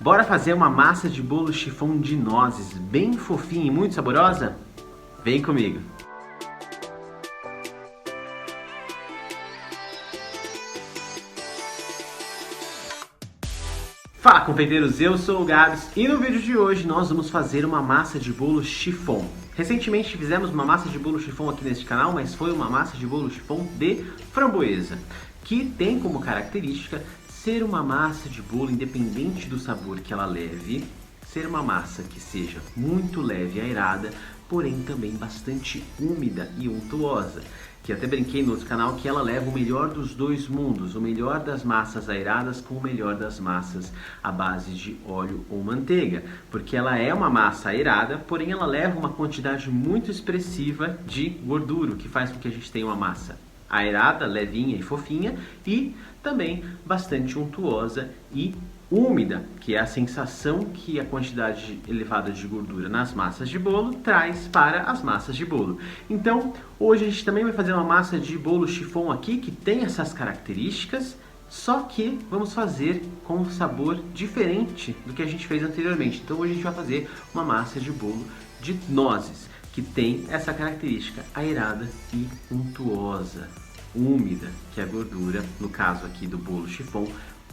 Bora fazer uma massa de bolo chifão de nozes, bem fofinha e muito saborosa? Vem comigo! Fala, confeiteiros, eu sou o Gabs e no vídeo de hoje nós vamos fazer uma massa de bolo chifão. Recentemente fizemos uma massa de bolo chifão aqui neste canal, mas foi uma massa de bolo chifão de framboesa, que tem como característica ser uma massa de bolo independente do sabor que ela leve, ser uma massa que seja muito leve e aerada, porém também bastante úmida e untuosa. Que até brinquei no outro canal que ela leva o melhor dos dois mundos, o melhor das massas aeradas com o melhor das massas à base de óleo ou manteiga, porque ela é uma massa aerada, porém ela leva uma quantidade muito expressiva de gordura, o que faz com que a gente tenha uma massa aerada, levinha e fofinha e também bastante untuosa e úmida, que é a sensação que a quantidade elevada de gordura nas massas de bolo traz para as massas de bolo. Então, hoje a gente também vai fazer uma massa de bolo chifão aqui que tem essas características, só que vamos fazer com um sabor diferente do que a gente fez anteriormente. Então, hoje a gente vai fazer uma massa de bolo de nozes, que tem essa característica aerada e untuosa, úmida, que a gordura, no caso aqui do bolo chifão,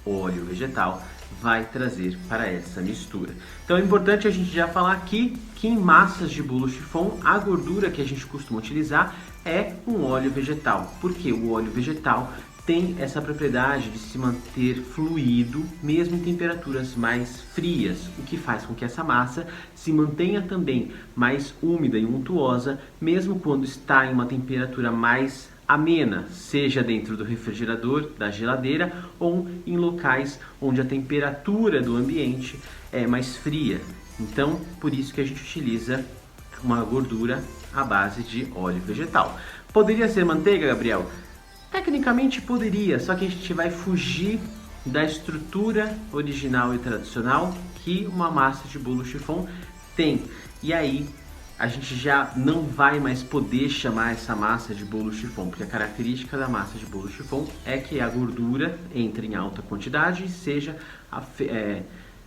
óleo vegetal, vai trazer para essa mistura. Então é importante a gente já falar aqui que em massas de bolo chifão a gordura que a gente costuma utilizar é um óleo vegetal, porque o óleo vegetal tem essa propriedade de se manter fluido mesmo em temperaturas mais frias, o que faz com que essa massa se mantenha também mais úmida e untuosa mesmo quando está em uma temperatura mais amena, seja dentro do refrigerador, da geladeira ou em locais onde a temperatura do ambiente é mais fria. Então, por isso que a gente utiliza uma gordura à base de óleo vegetal. Poderia ser manteiga, Gabriel? Tecnicamente poderia, só que a gente vai fugir da estrutura original e tradicional que uma massa de bolo chifão tem. E aí a gente já não vai mais poder chamar essa massa de bolo chifão, porque a característica da massa de bolo chifão é que a gordura entre em alta quantidade e seja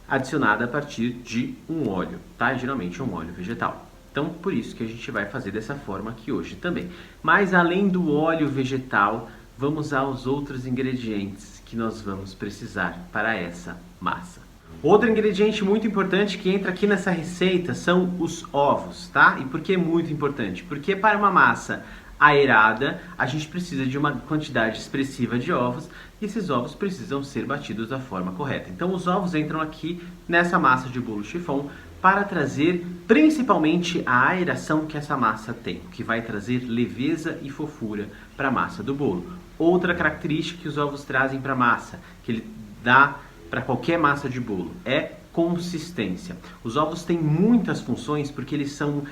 adicionada a partir de um óleo, tá? Geralmente um óleo vegetal. Então, por isso que a gente vai fazer dessa forma aqui hoje também. Mas além do óleo vegetal, vamos aos outros ingredientes que nós vamos precisar para essa massa. Outro ingrediente muito importante que entra aqui nessa receita são os ovos, tá? E por que muito importante? Porque para uma massa aerada, a gente precisa de uma quantidade expressiva de ovos e esses ovos precisam ser batidos da forma correta. Então os ovos entram aqui nessa massa de bolo chifão para trazer principalmente a aeração que essa massa tem, que vai trazer leveza e fofura para a massa do bolo. Outra característica que os ovos trazem para a massa, que ele dá para qualquer massa de bolo, é consistência. Os ovos têm muitas funções porque eles são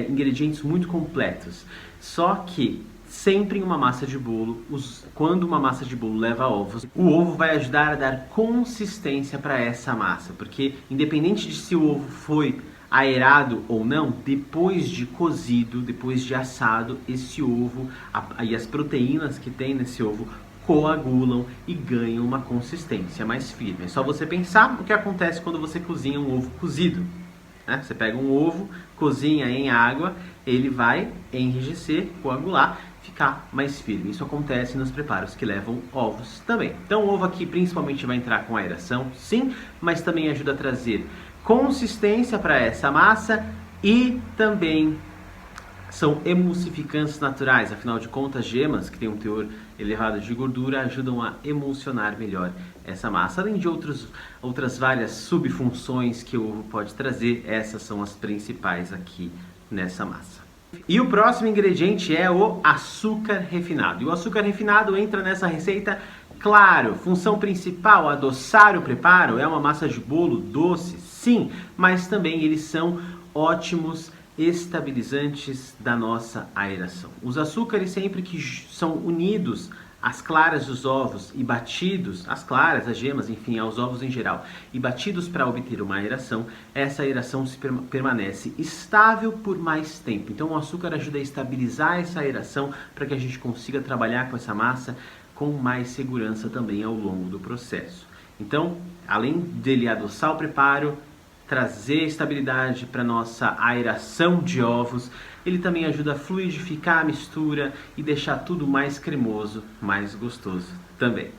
ingredientes muito completos. Só que sempre em uma massa de bolo, quando uma massa de bolo leva ovos, o ovo vai ajudar a dar consistência para essa massa, porque independente de se o ovo foi aerado ou não, depois de cozido, depois de assado, esse ovo e as proteínas que tem nesse ovo coagulam e ganham uma consistência mais firme. É só você pensar o que acontece quando você cozinha um ovo cozido. Né? Você pega um ovo, cozinha em água, ele vai enrijecer, coagular, ficar mais firme. Isso acontece nos preparos que levam ovos também. Então o ovo aqui principalmente vai entrar com aeração, sim, mas também ajuda a trazer consistência para essa massa e também são emulsificantes naturais, afinal de contas, gemas que têm um teor elevado de gordura ajudam a emulsionar melhor essa massa, além de outras várias subfunções que o ovo pode trazer. Essas são as principais aqui nessa massa. E o próximo ingrediente é o açúcar refinado. E o açúcar refinado entra nessa receita, claro, função principal, adoçar o preparo. É uma massa de bolo doce, sim, mas também eles são ótimos estabilizantes da nossa aeração. Os açúcares, sempre que são unidos às claras dos ovos e batidos, as claras, as gemas, enfim, aos ovos em geral, e batidos para obter uma aeração, essa aeração permanece estável por mais tempo. Então o açúcar ajuda a estabilizar essa aeração para que a gente consiga trabalhar com essa massa com mais segurança também ao longo do processo. Então, além dele adoçar o preparo, trazer estabilidade para nossa aeração de ovos, ele também ajuda a fluidificar a mistura e deixar tudo mais cremoso, mais gostoso também.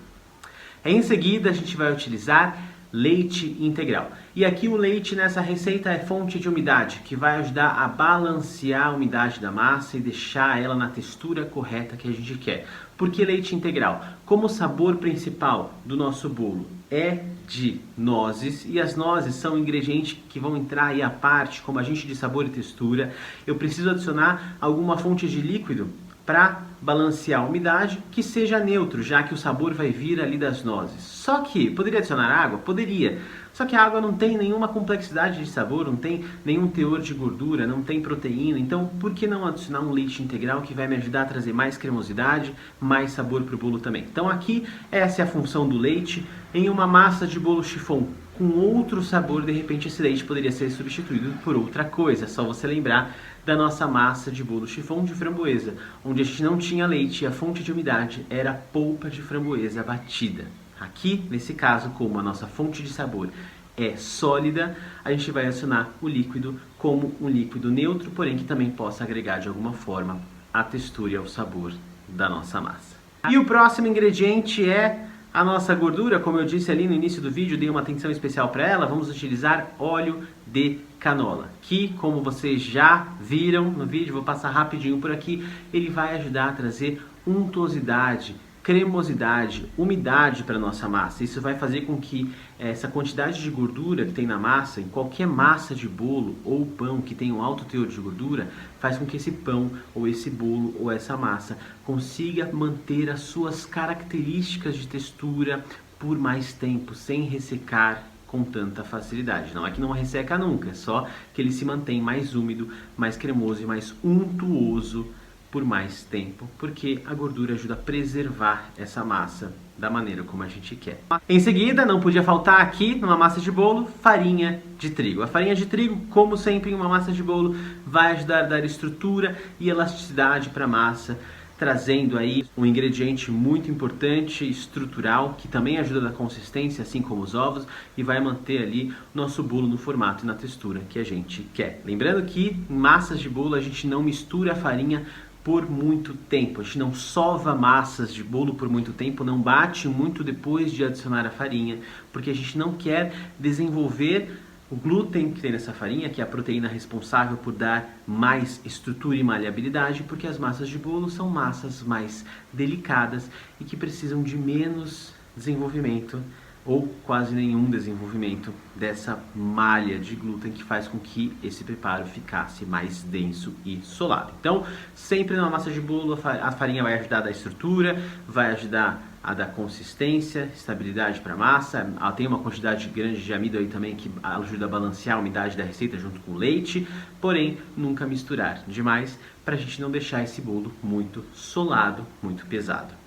Em seguida, a gente vai utilizar leite integral. E aqui o leite nessa receita é fonte de umidade, que vai ajudar a balancear a umidade da massa e deixar ela na textura correta que a gente quer. Por que leite integral? Como o sabor principal do nosso bolo é de nozes, e as nozes são ingredientes que vão entrar aí à parte como agente de sabor e textura, eu preciso adicionar alguma fonte de líquido para balancear a umidade que seja neutro, já que o sabor vai vir ali das nozes. Só que, poderia adicionar água? Poderia. Só que a água não tem nenhuma complexidade de sabor, não tem nenhum teor de gordura, não tem proteína. Então, por que não adicionar um leite integral que vai me ajudar a trazer mais cremosidade, mais sabor para o bolo também? Então aqui, essa é a função do leite em uma massa de bolo chiffon com outro sabor. De repente esse leite poderia ser substituído por outra coisa. É só você lembrar da nossa massa de bolo chiffon de framboesa, onde a gente não tinha leite e a fonte de umidade era polpa de framboesa batida. Aqui, nesse caso, como a nossa fonte de sabor é sólida, a gente vai adicionar o líquido como um líquido neutro, porém que também possa agregar de alguma forma a textura e o sabor da nossa massa. E o próximo ingrediente é a nossa gordura. Como eu disse ali no início do vídeo, dei uma atenção especial para ela. Vamos utilizar óleo de canola, que, como vocês já viram no vídeo, vou passar rapidinho por aqui, ele vai ajudar a trazer untuosidade, cremosidade, umidade para a nossa massa. Isso vai fazer com que essa quantidade de gordura que tem na massa, em qualquer massa de bolo ou pão que tenha um alto teor de gordura, faz com que esse pão ou esse bolo ou essa massa consiga manter as suas características de textura por mais tempo, sem ressecar com tanta facilidade. Não é que não resseca nunca, é só que ele se mantém mais úmido, mais cremoso e mais untuoso por mais tempo, porque a gordura ajuda a preservar essa massa da maneira como a gente quer. Em seguida, não podia faltar aqui, numa massa de bolo, farinha de trigo. A farinha de trigo, como sempre em uma massa de bolo, vai ajudar a dar estrutura e elasticidade para a massa, trazendo aí um ingrediente muito importante, estrutural, que também ajuda na consistência, assim como os ovos, e vai manter ali nosso bolo no formato e na textura que a gente quer. Lembrando que em massas de bolo a gente não mistura a farinha por muito tempo, a gente não sova massas de bolo por muito tempo, não bate muito depois de adicionar a farinha, porque a gente não quer desenvolver o glúten que tem nessa farinha, que é a proteína responsável por dar mais estrutura e maleabilidade, porque as massas de bolo são massas mais delicadas e que precisam de menos desenvolvimento ou quase nenhum desenvolvimento dessa malha de glúten que faz com que esse preparo ficasse mais denso e solado. Então, sempre na massa de bolo a farinha vai ajudar a dar estrutura, vai ajudar a dar consistência, estabilidade para a massa. Ela tem uma quantidade grande de amido aí também que ajuda a balancear a umidade da receita junto com o leite, porém nunca misturar demais para a gente não deixar esse bolo muito solado, muito pesado.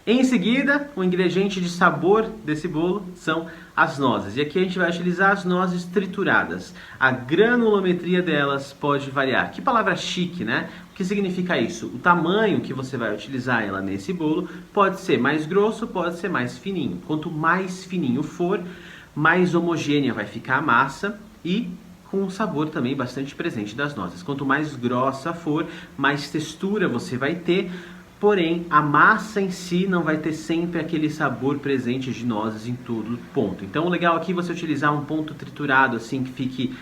Em seguida, o ingrediente de sabor desse bolo são as nozes. E aqui a gente vai utilizar as nozes trituradas. A granulometria delas pode variar. Que palavra chique, né? O que significa isso? O tamanho que você vai utilizar ela nesse bolo pode ser mais grosso, pode ser mais fininho. Quanto mais fininho for, mais homogênea vai ficar a massa e com o sabor também bastante presente das nozes. Quanto mais grossa for, mais textura você vai ter. Porém, a massa em si não vai ter sempre aquele sabor presente de nozes em todo ponto. Então, o legal aqui é você utilizar um ponto triturado, assim, que fique...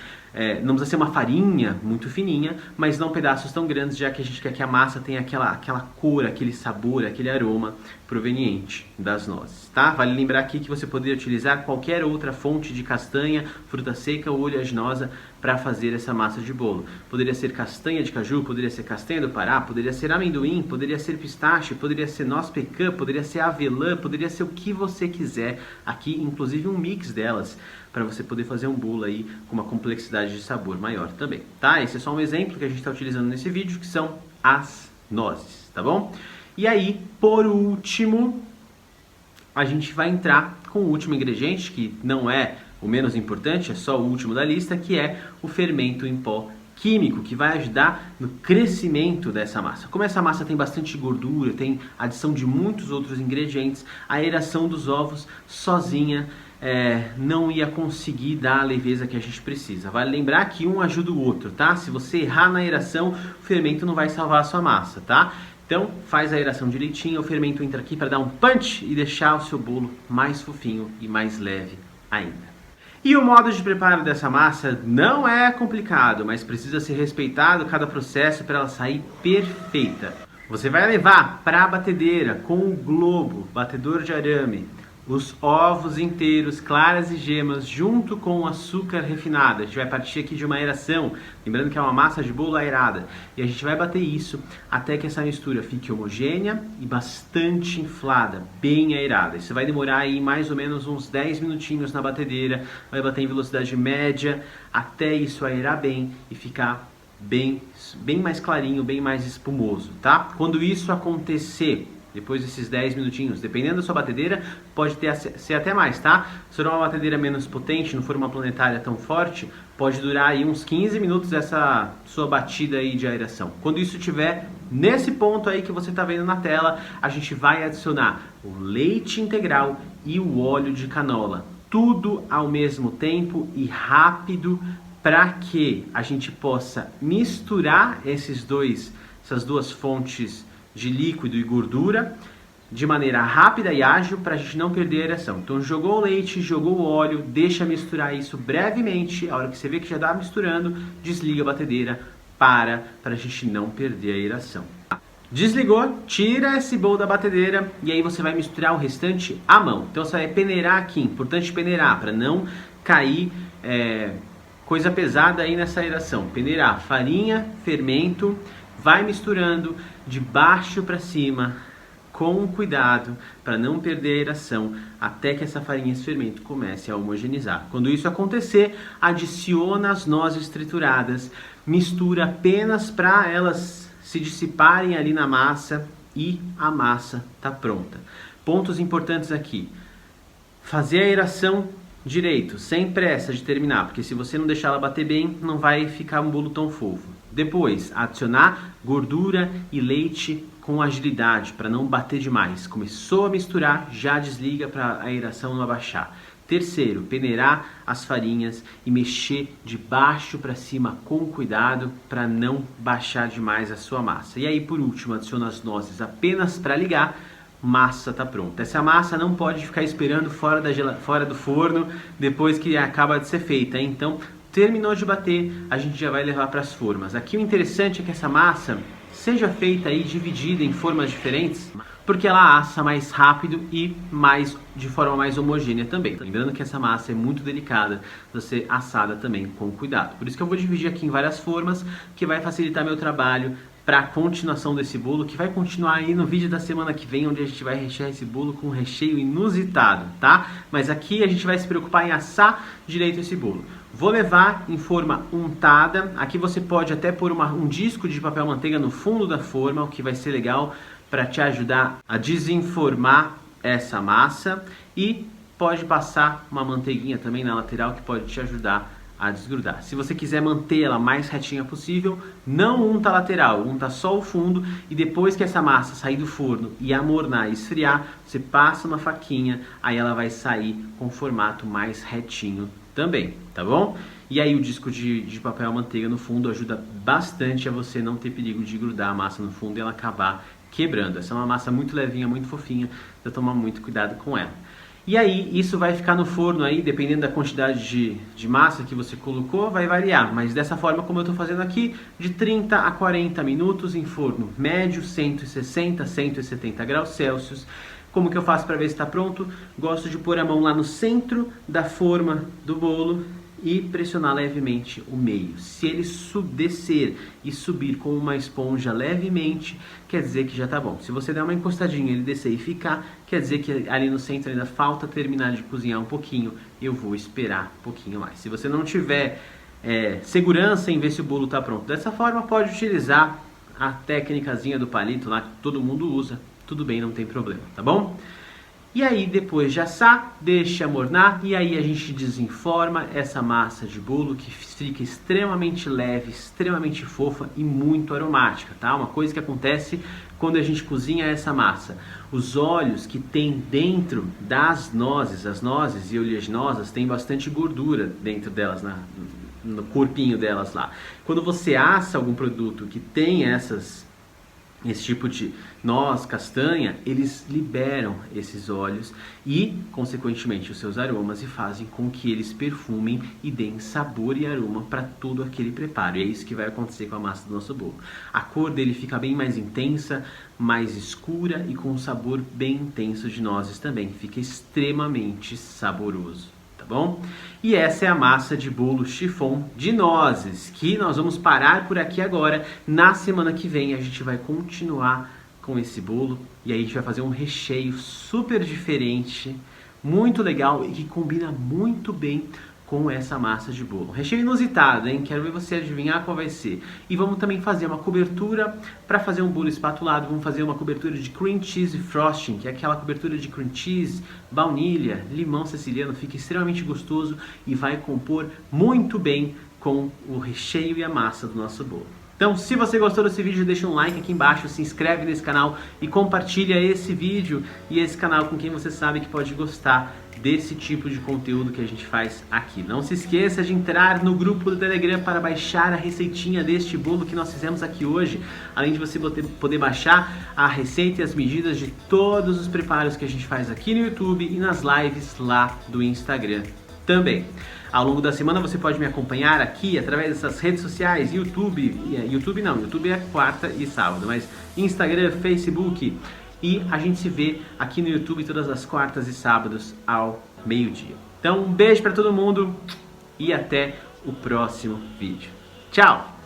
não precisa ser uma farinha muito fininha, mas não pedaços tão grandes, já que a gente quer que a massa tenha aquela cor, aquele sabor, aquele aroma proveniente das nozes, tá? Vale lembrar aqui que você poderia utilizar qualquer outra fonte de castanha, fruta seca ou oleaginosa para fazer essa massa de bolo. Poderia ser castanha de caju, poderia ser castanha do Pará, poderia ser amendoim, poderia ser pistache, poderia ser noz pecan, poderia ser avelã, poderia ser o que você quiser. Aqui, inclusive, um mix delas, para você poder fazer um bolo aí com uma complexidade de sabor maior também, tá? Esse é só um exemplo que a gente está utilizando nesse vídeo, que são as nozes, tá bom? E aí, por último, a gente vai entrar com o último ingrediente, que não é o menos importante, é só o último da lista, que é o fermento em pó químico, que vai ajudar no crescimento dessa massa. Como essa massa tem bastante gordura, tem adição de muitos outros ingredientes, a aeração dos ovos sozinha não ia conseguir dar a leveza que a gente precisa. Vale lembrar que um ajuda o outro, tá? Se você errar na aeração, o fermento não vai salvar a sua massa, tá? Então faz a aeração direitinho, o fermento entra aqui para dar um punch e deixar o seu bolo mais fofinho e mais leve ainda. E o modo de preparo dessa massa não é complicado, mas precisa ser respeitado cada processo para ela sair perfeita. Você vai levar para a batedeira com o globo, batedor de arame, os ovos inteiros, claras e gemas, junto com o açúcar refinado. A gente vai partir aqui de uma aeração, lembrando que é uma massa de bolo aerada. E a gente vai bater isso até que essa mistura fique homogênea e bastante inflada, bem aerada. Isso vai demorar aí mais ou menos uns 10 minutinhos na batedeira, vai bater em velocidade média, até isso aerar bem e ficar bem mais clarinho, bem mais espumoso, tá? Quando isso acontecer, depois desses 10 minutinhos, dependendo da sua batedeira, pode ser até mais, tá? Se for uma batedeira menos potente, não for uma planetária tão forte, pode durar aí uns 15 minutos essa sua batida aí de aeração. Quando isso estiver nesse ponto aí que você está vendo na tela, a gente vai adicionar o leite integral e o óleo de canola. Tudo ao mesmo tempo e rápido, para que a gente possa misturar essas duas fontes de líquido e gordura de maneira rápida e ágil para a gente não perder a aeração. Então jogou o leite, jogou o óleo, deixa misturar isso brevemente. A hora que você vê que já está misturando, desliga a batedeira para a gente não perder a aeração. Desligou, tira esse bolo da batedeira e aí você vai misturar o restante à mão. Então você vai peneirar aqui, importante peneirar para não cair coisa pesada aí nessa aeração. Peneirar farinha, fermento, vai misturando de baixo para cima, com cuidado, para não perder a aeração, até que essa farinha e esse fermento comece a homogeneizar. Quando isso acontecer, adiciona as nozes trituradas, mistura apenas para elas se dissiparem ali na massa e a massa está pronta. Pontos importantes aqui: fazer a aeração direito, sem pressa de terminar, porque se você não deixar ela bater bem, não vai ficar um bolo tão fofo. Depois, adicionar gordura e leite com agilidade, para não bater demais. Começou a misturar, já desliga para a aeração não abaixar. Terceiro, peneirar as farinhas e mexer de baixo para cima com cuidado para não baixar demais a sua massa. E aí, por último, adiciona as nozes apenas para ligar. Massa tá pronta. Essa massa não pode ficar esperando fora do forno depois que acaba de ser feita, hein? Então, terminou de bater, a gente já vai levar para as formas. Aqui o interessante é que essa massa seja feita aí dividida em formas diferentes, porque ela assa mais rápido e de forma mais homogênea também. Lembrando que essa massa é muito delicada de ser assada também com cuidado. Por isso que eu vou dividir aqui em várias formas, que vai facilitar meu trabalho para a continuação desse bolo, que vai continuar aí no vídeo da semana que vem, onde a gente vai rechear esse bolo com um recheio inusitado, tá? Mas aqui a gente vai se preocupar em assar direito esse bolo. Vou levar em forma untada. Aqui você pode até pôr um disco de papel manteiga no fundo da forma, o que vai ser legal para te ajudar a desenformar essa massa. E pode passar uma manteiguinha também na lateral, que pode te ajudar a desgrudar. Se você quiser manter ela mais retinha possível, não unta a lateral, unta só o fundo, e depois que essa massa sair do forno e amornar e esfriar, você passa uma faquinha, aí ela vai sair com formato mais retinho também, tá bom? E aí o disco de papel manteiga no fundo ajuda bastante a você não ter perigo de grudar a massa no fundo e ela acabar quebrando. Essa é uma massa muito levinha, muito fofinha, então tomar muito cuidado com ela. E aí, isso vai ficar no forno aí, dependendo da quantidade de massa que você colocou, vai variar. Mas dessa forma, como eu estou fazendo aqui, de 30 a 40 minutos em forno médio, 160 a 170 graus Celsius. Como que eu faço para ver se está pronto? Gosto de pôr a mão lá no centro da forma do bolo e pressionar levemente o meio. Se ele descer e subir com uma esponja levemente, quer dizer que já está bom. Se você der uma encostadinha, ele descer e ficar, quer dizer que ali no centro ainda falta terminar de cozinhar um pouquinho. Eu vou esperar um pouquinho mais. Se você não tiver segurança em ver se o bolo está pronto dessa forma, pode utilizar a técnicazinha do palito lá que todo mundo usa. Tudo bem, não tem problema, tá bom? E aí depois de assar, deixa mornar e aí a gente desenforma essa massa de bolo que fica extremamente leve, extremamente fofa e muito aromática, tá? Uma coisa que acontece quando a gente cozinha essa massa. Os óleos que tem dentro das nozes, as nozes e oleaginosas têm bastante gordura dentro delas, no corpinho delas lá. Quando você assa algum produto que tem esse tipo de noz, castanha, eles liberam esses óleos e, consequentemente, os seus aromas e fazem com que eles perfumem e deem sabor e aroma para todo aquele preparo. E é isso que vai acontecer com a massa do nosso bolo. A cor dele fica bem mais intensa, mais escura e com um sabor bem intenso de nozes também. Fica extremamente saboroso. Bom? E essa é a massa de bolo chiffon de nozes, que nós vamos parar por aqui agora. Na semana que vem a gente vai continuar com esse bolo e aí a gente vai fazer um recheio super diferente, muito legal e que combina muito bem com essa massa de bolo. Recheio inusitado, hein? Quero ver você adivinhar qual vai ser. E vamos também fazer uma cobertura para fazer um bolo espatulado. Vamos fazer uma cobertura de cream cheese frosting, que é aquela cobertura de cream cheese, baunilha, limão siciliano. Fica extremamente gostoso e vai compor muito bem com o recheio e a massa do nosso bolo. Então, se você gostou desse vídeo, deixa um like aqui embaixo, se inscreve nesse canal e compartilha esse vídeo e esse canal com quem você sabe que pode gostar desse tipo de conteúdo que a gente faz aqui. Não se esqueça de entrar no grupo do Telegram para baixar a receitinha deste bolo que nós fizemos aqui hoje, além de você poder baixar a receita e as medidas de todos os preparos que a gente faz aqui no YouTube e nas lives lá do Instagram também. Ao longo da semana você pode me acompanhar aqui através dessas redes sociais, YouTube é quarta e sábado, mas Instagram, Facebook, e a gente se vê aqui no YouTube todas as quartas e sábados ao meio-dia. Então um beijo para todo mundo e até o próximo vídeo. Tchau!